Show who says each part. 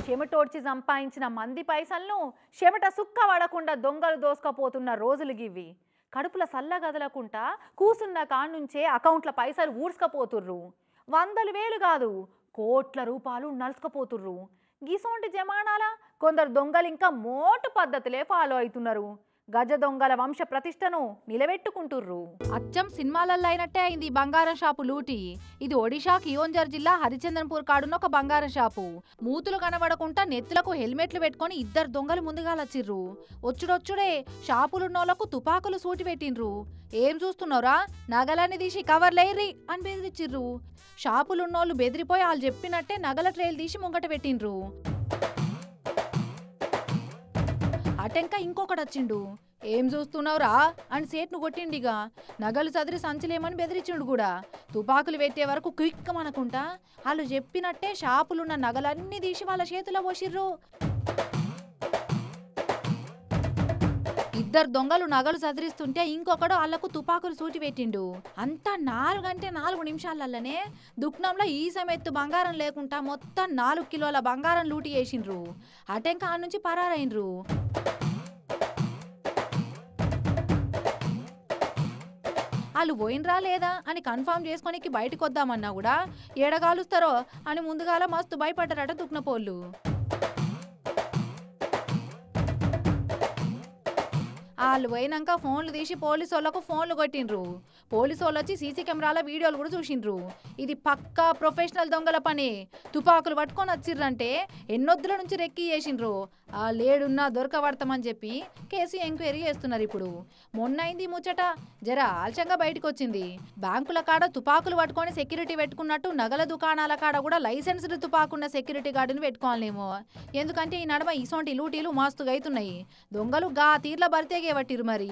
Speaker 1: చెమటోడ్చి సంపాదించిన మంది పైసలను చెమట సుక్క పడకుండా దొంగలు దోసుకపోతున్న రోజులు గివి. కడుపుల సల్లగదలకుంటా కూసున్న కాడ్నుంచే అకౌంట్ల పైసలు ఊడ్చుకపోతుర్రు. వందలు వేలు కాదు, కోట్ల రూపాయలు నలుసుకపోతుర్రు. గిసోంటి జమానాల కొందరు దొంగలు ఇంకా మోటు పద్ధతులే ఫాలో అవుతున్నారు. గజ దొంగల వంశ ప్రతిష్టను నిలబెట్టుకుంటుర్రు.
Speaker 2: అచ్చం సినిమాలల్లో అయినట్టే అయింది బంగారం షాపు లూటి. ఇది ఒడిషా కియోంజర్ జిల్లా హరిచందన్పూర్ కాడున్న ఒక బంగారం షాపు. మూతులు కనబడకుండా నెత్తులకు హెల్మెట్లు పెట్టుకొని ఇద్దరు దొంగలు ముందుగాలచ్చిర్రు. వచ్చుడొచ్చుడే షాపులున్నోళ్లకు తుపాకులు సూటి పెట్టిండ్రు. ఏం చూస్తున్నారా, నగలన్నీ తీసి కవర్లేర్రి అని బెదిరిచ్చిర్రు. షాపులున్నోళ్ళు బెదిరిపోయి వాళ్ళు చెప్పినట్టే నగల ట్రేలు తీసి ముంగట పెట్టిండ్రు. అటెంక ఇంకొకడొచ్చిండు. ఏం చూస్తున్నావురా అని సేట్ను కొట్టిండిగా. నగలు చదిరి సంచలేమని బెదిరించిండు కూడా. తుపాకులు పెట్టే వరకు క్విక్కమనుకుంటా వాళ్ళు చెప్పినట్టే షాపులున్న నగలన్నీ తీసి వాళ్ళ చేతిలో పోసిర్రు. ఇద్దరు దొంగలు నగలు చదిరిస్తుంటే ఇంకొకడు వాళ్లకు తుపాకులు సూటి పెట్టిండు. అంతా 4 నిమిషాలల్లనే దుక్నంలో ఈ సమెత్తు బంగారం లేకుండా మొత్తం 4 కిలోల బంగారం లూటి చేసిండ్రు. అటెంక ఆ నుంచి పరారైండ్రు. వాళ్ళు పోయినరా లేదా అని కన్ఫర్మ్ చేసుకోనికి బయటకు వద్దామన్నా కూడా ఏడగాలుస్తారో అని ముందుగాల మస్తు భయపడ్డారట దుక్నపోళ్ళు. వాళ్ళు పోయినాక ఫోన్లు తీసి పోలీసు వాళ్ళకు ఫోన్లు కొట్టిండ్రు. పోలీసు వాళ్ళు వచ్చి సీసీ కెమెరాల వీడియోలు కూడా చూసిండ్రు. ఇది పక్కా ప్రొఫెషనల్ దొంగల పని. తుపాకులు పట్టుకొని వచ్చిర్రంటే ఎన్నొద్దుల నుంచి రెక్కి చేసిండ్రు. ఆ లేడున్నా దొరకబడతామని చెప్పి కేసు ఎంక్వైరీ చేస్తున్నారు. ఇప్పుడు మొన్నైంది ముచ్చట జర ఆలస్యంగా బయటకు వచ్చింది. బ్యాంకుల కాడ తుపాకులు పట్టుకొని సెక్యూరిటీ పెట్టుకున్నట్టు నగల దుకాణాల కాడ కూడా లైసెన్స్డ్ తుపాకున్న సెక్యూరిటీ గార్డుని పెట్టుకోవాలేమో. ఎందుకంటే ఈ నడమ ఇసోంటి లూటీలు మస్తుగా అవుతున్నాయి. దొంగలు గా తీర్ల బరితేగే పట్టిరు మరి.